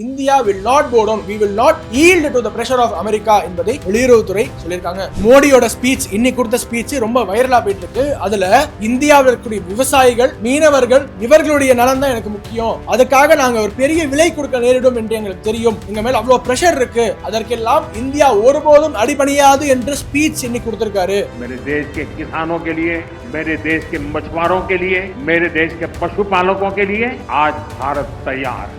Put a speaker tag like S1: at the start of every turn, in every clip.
S1: India will not bow down, we will not yield to the pressure of America என்பதை வெளியுறவுத்துறை சொல்லியிருக்காங்க. மோடியோட speech, இன்னைக்கு கொடுத்த ஸ்பீச் ரொம்ப வைரலா போயிட்டு இருக்கு. அதுல இந்தியாவில் இருக்கக்கூடிய விவசாயிகள், மீனவர்கள், இவர்களுடைய நலன் தான் எனக்கு முக்கியம், அதுக்காக நாங்க ஒரு பெரிய விலை கொடுக்க நேரிடும் என்று எங்களுக்கு தெரியும், எங்க மேல அவ்வளவு பிரஷர் இருக்கு, அதற்கெல்லாம் இந்தியா ஒருபோதும் அடிபணியாது என்று ஸ்பீச் இன்னைக்கு கொடுத்திருக்காரு.
S2: मेरे देश के किसानों के लिए, मेरे देश के मछुआरों के लिए, मेरे देश के पशुपालकों के लिए आज भारत तैयार है.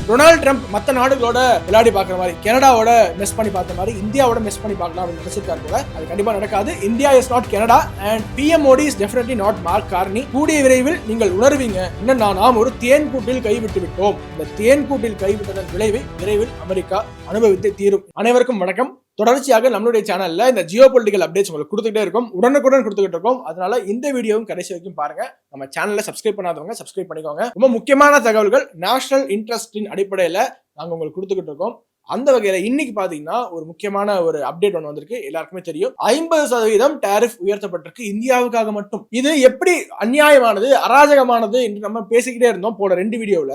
S1: டொனால்ட் ட்ரம்ப் மற்ற நாடுகளோட விளையாடி பார்க்குற மாதிரி, கனடாவோட மிஸ் பண்ணி பார்த்த மாதிரி இந்தியாவோட மிஸ் பண்ணி பார்க்கலாம் அப்படின்னு நினைச்சிருக்காரு கூட. அது கண்டிப்பா நடக்காது. India is not Canada and PM Modi is definitely not mark Carney. கூடிய விரைவில் நீங்கள் உணர்வீங்க, இன்னும் நாம் ஒரு தேன் கூட்டில் கைவிட்டு விட்டோம். இந்த தேன் கூட்டில் கைவிட்டதன் விளைவை விரைவில் அமெரிக்கா அனுபவித்து தீரும். அனைவருக்கும் வணக்கம். தொடர்ச்சியாக நம்மளுடைய சேனல்ல இந்த ஜியோ பொலிட்டிக்கல் அப்டேட்ஸ் உங்களுக்கு கொடுத்துட்டே இருக்கும், உடனுக்குடன் கொடுத்துக்கிட்டு இருக்கோம். அதனால இந்த வீடியோவும் கடைசி வரைக்கும் பாருங்க. நம்ம சேனல்ல சப்ஸ்கிரைப் பண்ணாதவங்க சப்ஸ்கிரைப் பண்ணிக்கோங்க. ரொம்ப முக்கியமான தகவல்கள் நேஷனல் இன்ட்ரெஸ்டின் அடிப்படையில நாங்க உங்களுக்கு கொடுத்துக்கிட்டு இருக்கோம். அந்த வகையில இன்னைக்கு பாத்தீங்கன்னா ஒரு முக்கியமான ஒரு அப்டேட் ஒன்று வந்திருக்கு. எல்லாருக்குமே தெரியும், 50% டாரிஃப் உயர்த்தப்பட்டிருக்கு இந்தியாவுக்காக மட்டும். இது எப்படி அநியாயமானது, அராஜகமானது என்று நம்ம பேசிக்கிட்டே இருந்தோம் போன 2 வீடியோல.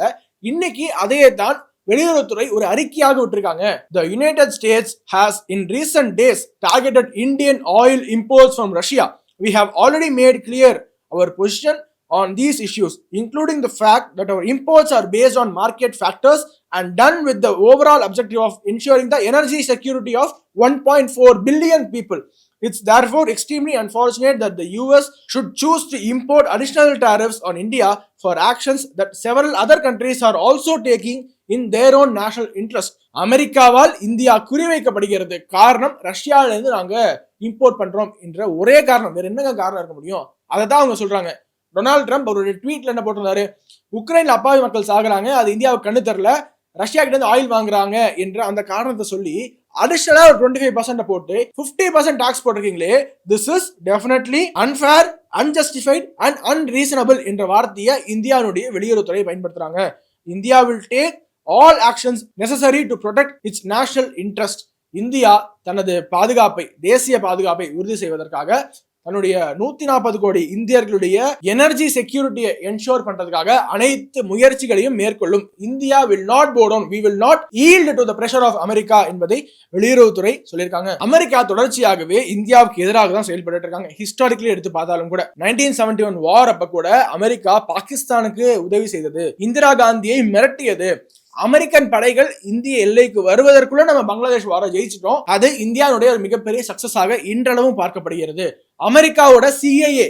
S1: இன்னைக்கு அதையே தான் வெளியுறவுத்துறை ஒரு அறிக்கையாக விட்டிருக்காங்க. The United States has in recent days targeted Indian oil imports from Russia. We have already made clear our position on these issues, including the fact that our imports are based on market factors and done with the overall objective of ensuring the energy security of 1.4 billion people. It's therefore extremely unfortunate that the US should choose to import additional tariffs on India for actions that several other countries are also taking in their own national interest. அமெரிக்காவால் India குறிவைக்கப்படுகிறது. காரணம், ரஷ்யாவில இருந்து நாங்க import பண்றோம் என்ற ஒரே காரணம். வேற என்னங்க காரணம் இருக்க முடியும்? அதை தான் அவங்க சொல்றாங்க. டொனால்ட் ட்ரம்ப் அவருடைய ட்வீட்ல என்ன போட்டிருந்தாரு? உக்ரைன்ல அப்பாவி மக்கள் சாகுறாங்க, அது இந்தியாவுக்கு கண்ணு தெரியல, ரஷ்யா கிட்ட இருந்து ஆயில் வாங்குறாங்க என்ற அந்த காரணத்தை சொல்லி அடிஷனலா ஒரு 25% போட்டு 50% டாக்ஸ் போட்டிருக்கீங்களே, this is definitely unfair, unjustified and unreasonable என்ற வார்த்தையை இந்தியாவுடைய வெளியுறவுத்துறை பயன்படுத்துறாங்க. India will take all actions necessary to protect its national interest. India தனது பாதுகாப்பை, தேசிய பாதுகாப்பை உறுதி செய்வதற்காக தன்னுடைய 140 கோடி இந்தியர்களுடைய எனர்ஜி செக்யூரிட்டியை என்ஷோர் பண்றதுக்காக அனைத்து முயற்சிகளையும் மேற்கொள்ளும். India will not bow down, we will not yield to the pressure of America என்பதை வெளியுறவுத்துறை சொல்லியிருக்காங்க. அமெரிக்கா தொடர்ச்சியாகவே இந்தியாவுக்கு எதிராக தான் செயல்பட்டு இருக்காங்க. ஹிஸ்டாரிக்கலி எடுத்து பார்த்தாலும் கூட 1971 வார் அப்ப கூட அமெரிக்கா பாகிஸ்தானுக்கு உதவி செய்தது, இந்திரா காந்தியை மிரட்டியது. அமெரிக்கன் படைகள் இந்திய எல்லைக்கு வருவதற்குள்ள நம்ம பங்களாதேஷ் வார ஜெயிச்சிட்டோம். அது இந்தியாவுடைய ஒரு மிகப்பெரிய சக்சஸ் ஆக இன்றளவும் பார்க்கப்படுகிறது. அமெரிக்காவோட CIA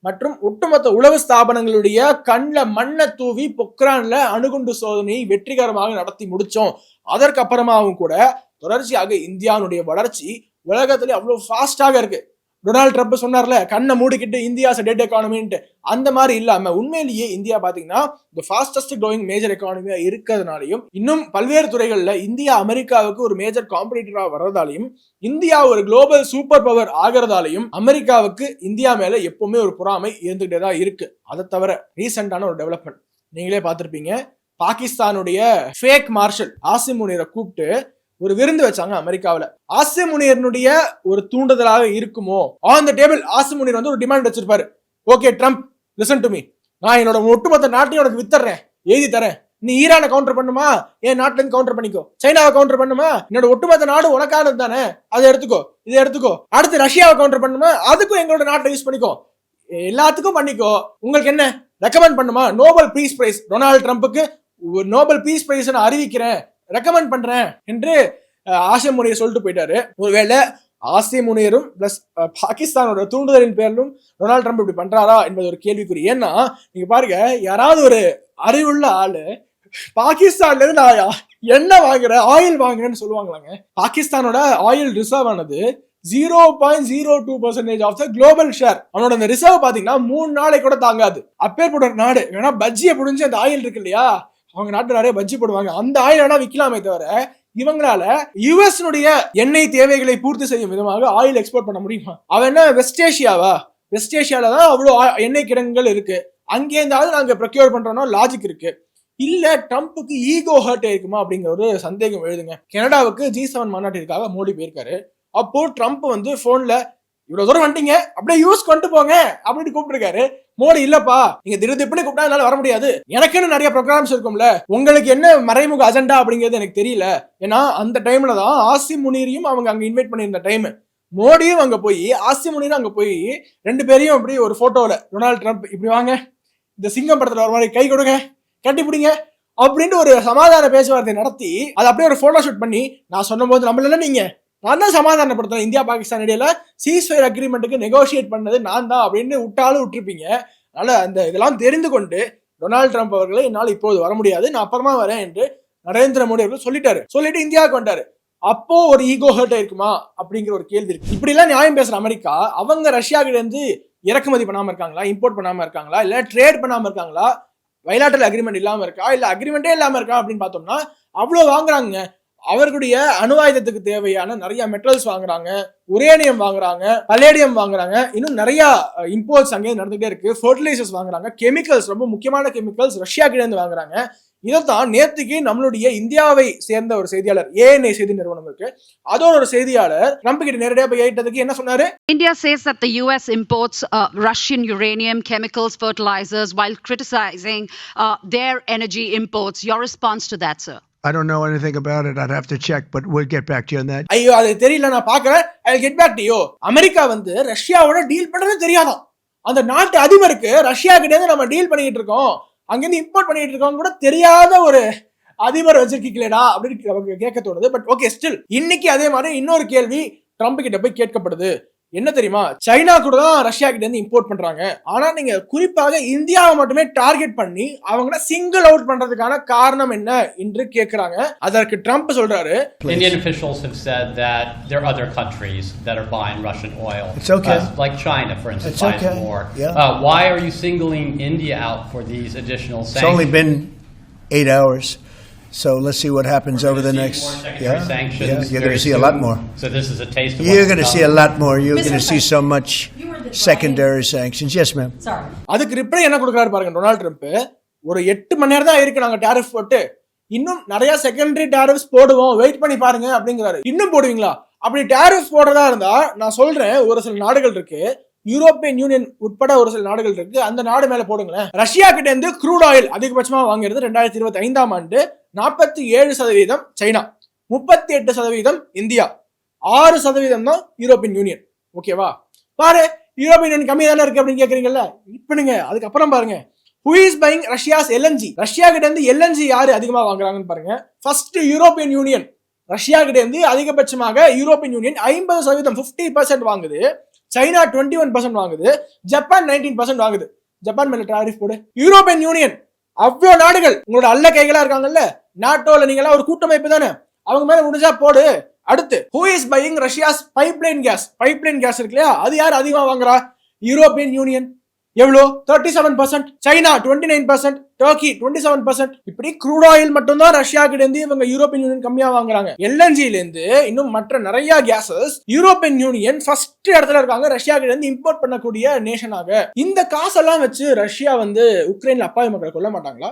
S1: மற்றும் ஒட்டுமொத்த உளவு ஸ்தாபனங்களுடைய கண்ல மண்ணை தூவி பொக்ரான்ல அணுகுண்டு சோதனையை வெற்றிகரமாக நடத்தி முடிச்சோம். அதற்கப்புறமாவும் கூட தொடர்ச்சியாக இந்தியாவுடைய வளர்ச்சி உலகத்திலே அவ்வளவு ஃபாஸ்டாக இருக்கு. டொனால்ட் ட்ரம்ப் சொன்னார்ல, கண்ணை மூடிக்கிட்டு இந்தியா டெட் எக்கானமின்ட்டு, அந்த மாதிரி இல்லாம உண்மையிலேயே இந்தியா பாத்தீங்கன்னா the fastest growing மேஜர் எக்கானமியா இருக்கிறதுனாலையும், இன்னும் பல்வேறு துறைகள்ல இந்தியா அமெரிக்காவுக்கு ஒரு மேஜர் காம்படிட்டரா வர்றதாலையும், இந்தியா ஒரு குளோபல் சூப்பர் பவர் ஆகிறதாலையும் அமெரிக்காவுக்கு இந்தியா மேல எப்பவுமே ஒரு பொறாமை இருந்துகிட்டே தான் இருக்கு. அதை தவிர ரீசெண்டான ஒரு டெவலப்மெண்ட் நீங்களே பார்த்திருப்பீங்க. பாகிஸ்தானுடைய ஃபேக் மார்ஷல் ஆசிம் முனீரை கூப்பிட்டு ஒரு விருந்து வச்சாங்க அமெரிக்காவில். ஆசிம் முனீரனுடைய ஒரு தூண்டுதலாக இருக்குமோ? On the table Asim Munir வந்து ஒரு டிமாண்ட் வச்சிருப்பாரு. Okay Trump, listen to me, நான் என்னோட ஒட்டுமொத்த நாட்டையும் உனக்கு வித்தர்றேன், எழுதி தரேன். நீ ஈரானை கவுண்டர் பண்ணுமா, என் நாட்டுல இருந்து கவுண்டர் பண்ணிக்கோ. சைனாவை கவுண்டர் பண்ணுமா, என்னோட ஒட்டுமொத்த நாடு உனக்கானது தானே, அதை எடுத்துக்கோ, இதை எடுத்துக்கோ. அடுத்து ரஷ்யாவை கவுண்டர் பண்ணுமா, அதுக்கும் எங்களோட நாட்டை யூஸ் பண்ணிக்கோ, எல்லாத்துக்கும் பண்ணிக்கோ. உங்களுக்கு என்ன ரெக்கமெண்ட் பண்ணுமா? நோபல் பீஸ் பிரைஸ், டொனால்ட் ட்ரம்ப்புக்கு நோபல் பீஸ் பிரைஸ் நான் அறிவிக்கிறேன், ரெக்கமெண்ட் பண்றேன் என்று ஆசிம் முனீர் சொல்லிட்டு போயிட்டாரு. ஒருவேளை ஆசிம் முனீரும் பிளஸ் பாகிஸ்தானோட தூண்டுதலின் பேரிலும் டொனால்ட் ட்ரம்ப் இப்படி பண்றாரா என்பது ஒரு கேள்விக்குறி. ஏன்னா நீங்க பாருங்க, யாராவது ஒரு அறிவுள்ள ஆளு பாகிஸ்தான்ல இருந்து நான் என்ன வாங்குறேன், ஆயில் வாங்குறேன்னு சொல்லுவாங்களாங்க? பாகிஸ்தானோட ஆயில் ரிசர்வ் ஆனது 0.02% ஆஃப் த குளோபல் ஷேர். அவனோட அந்த ரிசர்வ் பாத்தீங்கன்னா 3 நாளைக்கு கூட தாங்காது. அப்பேற்பட்ட நாடு வேணா பஜ்ஜியை புடிஞ்சு அந்த ஆயில் இருக்கு இல்லையா, அவங்க நாட்டு நிறைய பஜ்ஜி போடுவாங்க, அந்த ஆயில் வேணா விற்கலாமே தவிர இவங்களால யுஎஸ்னுடைய எண்ணெய் தேவைகளை பூர்த்தி செய்யும் விதமாக ஆயில் எக்ஸ்போர்ட் பண்ண முடியுமா? அவன் என்ன வெஸ்ட் ஏஷியாவா? வெஸ்ட் ஏஷியால தான் அவ்வளவு எண்ணெய் கிடங்குகள் இருக்கு, அங்கே இருந்தாலும் நாங்க ப்ரொக்யூர் பண்றோம்னா லாஜிக் இருக்கு. இல்ல ட்ரம்ப்புக்கு ஈகோ ஹர்ட் ஆயிருக்குமா அப்படிங்கிற ஒரு சந்தேகம் எழுதுங்க. கனடாவுக்கு G7 மாநாட்டிற்காக மோடி போயிருக்காரு. அப்போ ட்ரம்ப் வந்து போன்ல இவ்வளவு தூரம் வந்துட்டீங்க, அப்படியே யூஸ் கொண்டு போங்க அப்படின்னு கூப்பிட்டுருக்காரு. மோடி இல்லப்பா, நீங்க திடீர்னு கூப்பிட்டா என்னால வர முடியாது, எனக்குன்னு நிறைய ப்ரோக்ராம்ஸ் இருக்கும்ல, உங்களுக்கு என்ன மறைமுக அஜெண்டா அப்படிங்கிறது எனக்கு தெரியல. ஏன்னா அந்த டைம்ல தான் ஆசிம் முனீரையும் அவங்க அங்க இன்வைட் பண்ணியிருந்த டைம். மோடியும் அங்க போய் ஆசிம் முனீரும் அங்க போய் 2 பேரையும் அப்படி ஒரு போட்டோல டொனால்டு ட்ரம்ப் இப்படி வாங்க, இந்த சிங்கம் படத்துல வர மாதிரி கை கொடுங்க, கட்டி பிடிங்க அப்படின்ட்டு ஒரு சமாதான பேச்சுவார்த்தை நடத்தி அதை அப்படியே ஒரு போட்டோ ஷூட் பண்ணி, நான் சொன்ன போது நம்மள நீங்க, நான் தான் சமாதானப்படுத்துறேன், இந்தியா பாகிஸ்தான் இடையில சீஸ்ஃபயர் அக்ரிமெண்ட்டுக்கு நெகோசியேட் பண்ணது நான் தான் அப்படின்னு விட்டாலும் விட்டுருப்பீங்க. அதனால அந்த இதெல்லாம் தெரிந்து கொண்டு டொனால்டு ட்ரம்ப் அவர்களை என்னால் இப்போது வர முடியாது, நான் அப்புறமா வரேன் என்று நரேந்திர மோடி அவர்கள் சொல்லிட்டு இந்தியாவுக்கு வந்தாரு. அப்போ ஒரு ஈகோ ஹர்ட் ஆயிருக்குமா அப்படிங்கிற ஒரு கேள்வி இருக்கு. இப்படி எல்லாம் நியாயம் பேசுற அமெரிக்கா அவங்க ரஷ்யா கிட்ட இருந்து இறக்குமதி பண்ணாம இருக்காங்களா, இம்போர்ட் பண்ணாம இருக்காங்களா, இல்ல ட்ரேட் பண்ணாம இருக்காங்களா, பைலாட்டரல் அக்ரிமெண்ட் இல்லாம இருக்கா, இல்ல அக்ரிமெண்டே இல்லாம இருக்கா அப்படின்னு பார்த்தோம்னா அவ்வளவு வாங்குறாங்க. அவர்களுடைய அணு ஆயுதத்துக்கு தேவையான நிறைய மெட்டல்ஸ் வாங்குறாங்க, உரேனியம் வாங்குறாங்க, பலேடியம் வாங்குறாங்க, இன்னும் நிறைய இம்போர்ட்ஸ் அங்கே நடந்துகிட்டே இருக்கு. ஃபர்டிலைசர்ஸ் வாங்குறாங்க, கெமிக்கல்ஸ், ரொம்ப முக்கியமான கெமிக்கல்ஸ் ரஷ்யா கிட்ட இருந்து வாங்குறாங்க. இதைத்தான் நேற்றுக்கு நம்மளுடைய இந்தியாவை சேர்ந்த ஒரு செய்தியாளர், ANI செய்தி நிறுவனம் இருக்கு, அதோட ஒரு செய்தியாளர் ட்ரம்ப் கிட்ட நேரடியா போய் கேட்டதுக்கு என்ன சொன்னாரு?
S3: India says that the US imports Russian uranium, chemicals, fertilizers while criticizing their energy imports. Your response to that, sir?
S4: I don't know anything about it. I'd have to check, but we'll get back to you on that.
S1: ஐயோ அது தெரியல, நான் பாக்குறேன், I'll get back to you. America வந்து ரஷ்யாவோட deal பண்றது தெரியாதான். அந்த நாட்டு அதிபருக்கு ரஷ்யா கிட்ட இருந்து நம்ம டீல் பண்ணிட்டு இருக்கோம், அங்கிருந்து இம்போர்ட் பண்ணிட்டு இருக்கோம் கூட தெரியாத ஒரு அதிபர் வச்சிருக்கீங்களேடா அப்படின்னு கேட்க தோணுது. பட் ஓகே, ஸ்டில் இன்னைக்கு அதே மாதிரி இன்னொரு கேள்வி ட்ரம்ப் கிட்ட போய் கேட்கப்படுது. என்ன தெரியுமா, சைனா கூட தான் ரஷ்யா கிட்ட இருந்து இம்போர்ட் பண்றாங்க, ஆனா நீங்க குறிப்பாக இந்தியாவை மட்டுமே டார்கெட் பண்ணி அவங்கள சிங்கிள் அவுட் பண்றதுக்கான காரணம் என்ன என்று கேக்குறாங்க. அதற்கு ட்ரம்ப் சொல்றாரு,
S5: Indian officials have said that there are other countries that are buying Russian oil.
S4: It's okay.
S5: Like China, for instance,
S4: It's
S5: buys
S4: okay.
S5: more.
S4: Yeah.
S5: Why are you singling India out for these additional sanctions?
S4: It's only been 8 hours. So let's see what happens over the next.
S5: Sanctions.
S4: You're going to see a lot more.
S5: So this is a taste of.
S4: You're going to see a lot more. You're going to see so much secondary sanctions. Yes, ma'am.
S6: Sorry.
S1: அதுக்கு reply என்ன கொடுக்குறாரு பாருங்க Donald Trump. ஒரு 8 மணி நேரம் தான் இருக்கு நாங்க tariff போட்டு, இன்னும் நிறைய செகண்டரி டாரிஃப்ஸ் போடுவோம், வெயிட் பண்ணி பாருங்க அப்படிங்கிறாரு. இன்னும் போடுவீங்களா? அப்படி டாரிஃப் போடுறதா இருந்தா நான் சொல்றேன், ஒரு சில நாடுகள் இருக்கு, யூரோப்பியன் யூனியன் உட்பட ஒரு சில நாடுகள் இருக்கு, அந்த நாடு மேல போடுங்களேன். ரஷ்யா கிட்ட இருந்து க்ரூட் ஆயில் அதிகபட்சமா வாங்குறது 2025ஆம் ஆண்டு 47% சைனா, 38% இந்தியா, 6% தான் யூரோப்பியன் யூனியன். ஓகேவா? பாரு, யூரோப்பியன் யூனியன் கம்மியா தானே இருக்கு அப்படின்னு கேக்குறீங்கல்ல, இப்பனுங்க அதுக்கப்புறம் பாருங்க, who is buying Russia's LNG? Russia கிட்ட இருந்து LNG யாரு அதிகமா வாங்குறாங்கன்னு பாருங்க. First European union. ரஷ்யா கிட்ட இருந்து அதிகபட்சமாக யூரோப்பியன் யூனியன் 50%, 50% வாங்குது. சைனா 21% வாங்குது. ஜப்பான் 19% வாங்குது. ஜப்பான் மேல டாரிஃப் போடு. யூரோப்பியன் யூனியன் அவ்வளோ நாடுகள் உங்களோட அல்ல கைகளா இருக்காங்கல்ல, நாட்டோல நீங்க எல்லாம் ஒரு கூட்டமைப்பு தானே, அவங்க மேல முடிஞ்சா போடு. அடுத்து, who is buying Russia's pipeline gas? Pipeline gas இருக்கு இல்லையா, அது யார் அதிகமா வாங்குறா? European union. எவ்வளோ? 37%, சைனா 29%, டர்க்கி 27%. இப்படி க்ரூட் ஆயில் மட்டும் தான் ரஷ்யா கிட்ட இருந்து இவங்க யூரோப்பியன் யூனியன் கம்மியா வாங்குறாங்க. எல்என்ஜில இருந்து இன்னும் மற்ற நிறைய கேசஸ் யூரோப்பியன் யூனியன் ஃபர்ஸ்ட் இடத்துல இருக்காங்க, ரஷ்யா கிட்ட இருந்து இம்போர்ட் பண்ணக்கூடிய நேஷனாக. இந்த காசெல்லாம் வச்சு ரஷ்யா வந்து உக்ரைன்ல அப்பாவி மக்களை கொல்ல மாட்டாங்களா?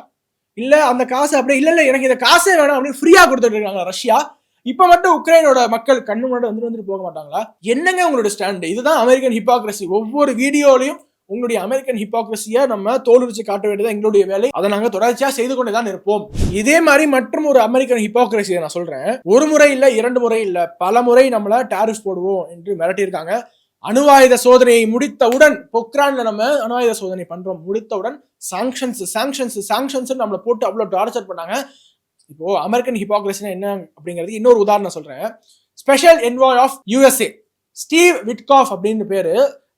S1: இல்ல அந்த காசு அப்படியே இல்ல எனக்கு இந்த காசே வேணாம் அப்படின்னு ஃப்ரீயா கொடுத்துட்டு இருக்காங்க ரஷ்யா. இப்ப மட்டும் உக்ரைனோட மக்கள் கண்ணு முன்னாடி வந்துட்டு போக மாட்டாங்களா? என்னங்க உங்களோட ஸ்டாண்ட்? இதுதான் அமெரிக்கன் ஹிப்பாக்ரசி. ஒவ்வொரு வீடியோலையும் உங்களுடைய அமெரிக்கன் ஹிப்பாக்ரசியை நம்ம தோலுரிச்சு காட்ட வேண்டியது எங்களுடைய வேலை. அதை நாங்க தொடர்ச்சியா செய்து கொண்டுதான் இருப்போம். இதே மாதிரி மற்றும் ஒரு அமெரிக்கன் ஹிப்பாக்ரசியை நான் சொல்றேன். ஒரு முறை இல்ல, 2 முறை இல்ல, பல முறை நம்மள டாரிஃப் போடுவோம் என்று மிரட்டி இருக்காங்க. அணுவாயுத சோதனையை முடித்தவுடன், பொக்ரான்ல நம்ம அணுவாயுத சோதனை பண்றோம், முடித்தவுடன் சாங்ஷன்ஸ் நம்மளை போட்டு அவ்வளவு டார்ச்சர் பண்ணாங்க. இப்போ அமெரிக்கன் ஹிப்பாக்ரசினா என்ன அப்படிங்கிறது இன்னொரு உதாரணம் சொல்றேன். Special envoy of USA Steve Witkoff அப்படின்னு பேரு.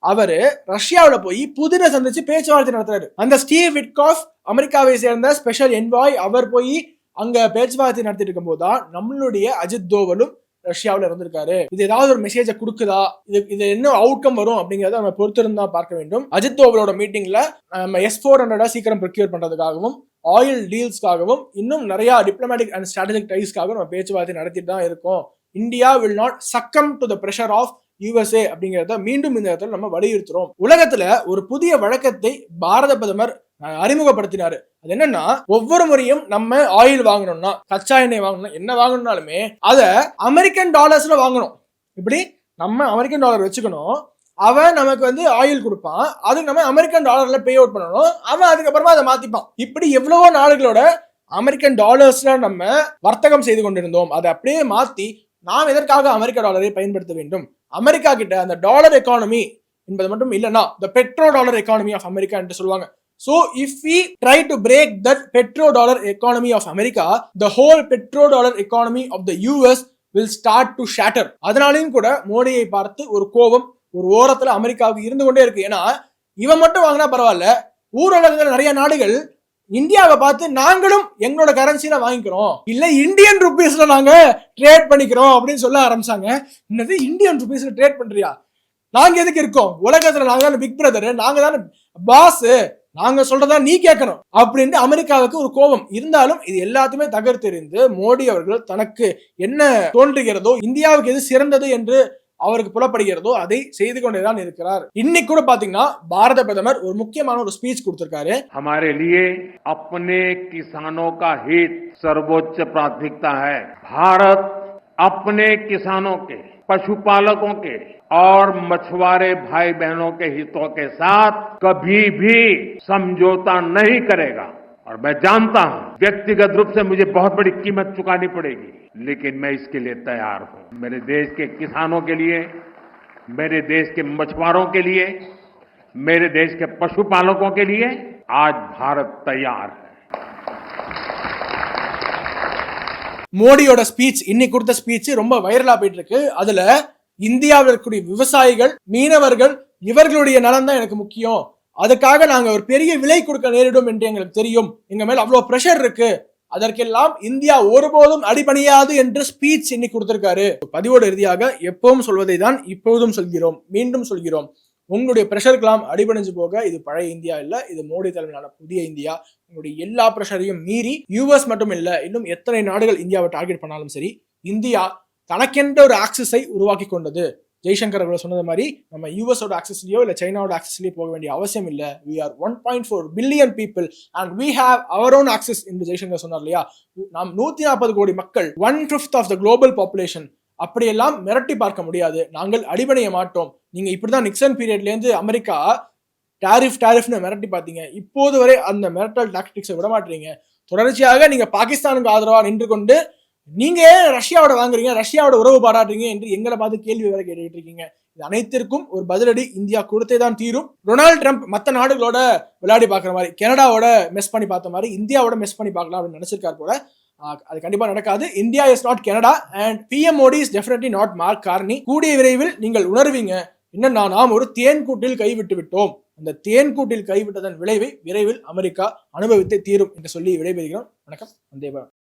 S1: அவரு ரஷ்யாவில போய் புதின சந்திச்சு பேச்சுவார்த்தை நடத்துறாரு. அந்த ஸ்டீவ் விட்காஃப் அமெரிக்காவை சேர்ந்த ஸ்பெஷல் என்வாய். அவர் போய் அங்க பேச்சுவார்த்தை நடத்திட்டு இருக்கும் போதுதான் நம்மளுடைய அஜித் தோவலும் ரஷ்யாவில இருந்திருக்காரு. இது ஏதாவது ஒரு மெசேஜை கொடுக்குதா, இது என்ன அவுட்கம் வரும் அப்படிங்கறத நம்ம பொறுத்திருந்தா பார்க்க வேண்டும். அஜித் தோவலோட மீட்டிங்ல நம்ம S-400 சீக்கிரம் ப்ரொக்யூர் பண்றதுக்காகவும், ஆயில் டீல்ஸ்க்காகவும், இன்னும் நிறைய டிப்ளமேட்டிக் அண்ட் ஸ்ட்ராட்டஜிக் டைஸ்க்காகவும் நம்ம பேச்சுவார்த்தை நடத்திட்டு தான் இருக்கோம். India will not succumb to the pressure of USA அப்படிங்கிறத மீண்டும் இந்த இடத்துல நம்ம வலியுறுத்துறோம். உலகத்துல ஒரு புதிய வழக்கத்தை பாரத பிரதமர் அறிமுகப்படுத்தினாரு. அது என்னன்னா, ஒவ்வொரு முறையும் நம்ம ஆயில் வாங்கணும்னா, கச்சா எண்ணெய் வாங்கணும்னா, என்ன வாங்கணும்னாலுமே அதை அமெரிக்கன் டாலர்ஸ்ல வாங்கணும். இப்படி நம்ம அமெரிக்கன் டாலர் வச்சுக்கணும், அவன் நமக்கு வந்து ஆயில் கொடுப்பான், அதுக்கு நம்ம அமெரிக்கன் டாலர்ல பே அவுட் பண்ணணும், அவன் அதுக்கப்புறமா அதை மாத்திப்பான். இப்படி எவ்வளவோ நாடுகளோட அமெரிக்கன் டாலர்ஸ்ல நம்ம வர்த்தகம் செய்து கொண்டிருந்தோம். அதை அப்படியே மாத்தி நாம் எதற்காக அமெரிக்க டாலரை பயன்படுத்த வேண்டும்? அமெரிக்கா கிட்ட அந்த டாலர் எக்கானமி என்பது மட்டும் இல்லைன்னா the petrodollar economy of America என்று சொல்லுவாங்க. So if we try to break that petrodollar economy of America, the whole petrodollar economy of the US will start to shatter. அதனாலையும் கூட மோடியை பார்த்து ஒரு கோபம் ஒரு ஓரத்துல அமெரிக்காவுக்கு இருந்து கொண்டே இருக்கு. ஏன்னா இவன் மட்டும் வாங்கினா பரவாயில்ல, ஊரடங்குல நிறைய நாடுகள் இந்தியாவை பார்த்து நாங்களும் எங்களோட கரன்சில வாங்கிக்கிறோம், இல்ல இந்தியன் ருபீஸ்ல நாங்க ட்ரேட் பண்ணிக்கிறோம் அப்படின்னு சொல்ல ஆரம்பிச்சாங்க. என்னது இந்தியன் ருபீஸ்ல ட்ரேட் பண்றியா? நாங்க எதுக்கு இருக்கோம் உலகத்துல? நாங்க தானே பிக் பிரதர், நாங்க தானே பாஸ், நாங்க சொல்றதா நீ கேட்கணும் அப்படின்னு அமெரிக்காவுக்கு ஒரு கோபம் இருந்தாலும் இது எல்லாத்தையுமே தகர்த்தெறிந்து மோடி அவர்கள் தனக்கு என்ன தோன்றுகிறதோ, இந்தியாவுக்கு எது சிறந்தது என்று அவருக்கு புலப்படுகிறதோ அதை செய்து கொண்டேதான் இருக்கிறார். இன்னைக்கு கூட பாத்தீங்கன்னா பாரத பிரதமர் ஒரு முக்கியமான ஒரு ஸ்பீச் கொடுத்திருக்காரு.
S2: हमारे लिए अपने किसानों का हित सर्वोच्च प्राथमिकता है. भारत अपने किसानों के, पशुपालकों के और मछुआरे भाई बहनों के हितों के साथ कभी भी समझौता नहीं करेगा. और मैं जानता हूं व्यक्तिगत रूप से मुझे बहुत बड़ी कीमत चुकानी पड़ेगी, लेकिन मैं इसके लिए तैयार हूं. मेरे देश के किसानों के लिए, मेरे देश के मछुआरों के लिए, मेरे देश के पशुपालकों के लिए आज भारत तैयार है.
S1: மோடியோட ஸ்பீச், இன்னைக்கு கொடுத்த ஸ்பீச் ரொம்ப வைரலா போயிட்டு இருக்கு. அதுல இந்தியாவில் இருக்கக்கூடிய விவசாயிகள், மீனவர்கள், இவர்களுடைய நலன் தான் எனக்கு முக்கியம், அதுக்காக நாங்க ஒரு பெரிய விலை கொடுக்க நேரிடும் என்று எங்களுக்கு தெரியும், எங்க மேல அவ்வளவு பிரஷர் இருக்கு, அதற்கெல்லாம் இந்தியா ஒருபோதும் அடிபணியாது என்று ஸ்பீச் இன்னைக்கு கொடுத்திருக்காரு. பதிவோட இறுதியாக எப்பவும் சொல்வதை தான் இப்போதும் சொல்கிறோம், மீண்டும் சொல்கிறோம், உங்களுடைய பிரஷருக்கெல்லாம் அடிபணிஞ்சு போக இது பழைய இந்தியா இல்ல, இது மோடி தலைமையிலான புதிய இந்தியா. உங்களுடைய எல்லா பிரஷரையும் மீறி யூஎஸ் மட்டும் இல்ல, இன்னும் எத்தனை நாடுகள் இந்தியாவை டார்கெட் பண்ணாலும் சரி, இந்தியா தனக்கென்ற ஒரு ஆக்சஸை உருவாக்கி கொண்டது. ஜெய்சங்கர் அவர்கள் சொன்னது மாதிரி நம்ம யூஎஸோட ஆக்சஸ்லயோ இல்ல சைனாவோட ஆக்சஸ்லயோ போக வேண்டிய அவசியம் இல்ல. we are 1.4 billion people and we have our own access என்று ஜெய்சங்கர் சொன்னார் இல்லையா. நாம் 140 கோடி மக்கள், 1/5 of the global population. அப்படியெல்லாம் மிரட்டி பார்க்க முடியாது, நாங்கள் அடிபணிய மாட்டோம். நீங்க இப்படிதான் நிக்சன் பீரியட்ல இருந்து அமெரிக்கா டாரிஃப்னு மிரட்டி பார்த்தீங்க, இப்போது வரை அந்த மிரட்டல் டாக்டிக்ஸை விட மாட்டீங்க. தொடர்ச்சியாக நீங்க பாகிஸ்தானுக்கு ஆதரவா நின்று கொண்டு நீங்க ஏன் ரஷ்யாவோட வாங்குறீங்க, ரஷ்யாவோட உறவு பாராட்டுறீங்க என்று எங்களை பார்த்து கேள்வி வேற கேட்டுட்டு இருக்கீங்க. இது அனைத்திற்கும் ஒரு பதிலடி இந்தியா கொடுத்தே தான் தீரும். டொனால்டு ட்ரம்ப் மற்ற நாடுகளோட விளையாடி பார்க்குற மாதிரி, கனடாவோட மெஸ் பண்ணி பார்த்த மாதிரி இந்தியாவோட மெஸ் பண்ணி பார்க்கலாம் அப்படின்னு நினைச்சிருக்காரு போல. அது கண்டிப்பா நடக்காது. India is not Canada and PM Modi is definitely not mark Carney. கூடிய விரைவில் நீங்கள் உணர்வீங்க, என்னன்னா நாம் ஒரு தேன் கூட்டில் கைவிட்டு விட்டோம், அந்த தேன் கூட்டில் கைவிட்டதன் விளைவை விரைவில் அமெரிக்கா அனுபவித்தே தீரும் என்று சொல்லி விடைபெறுகிறோம். வணக்கம். வந்தே பாரத்.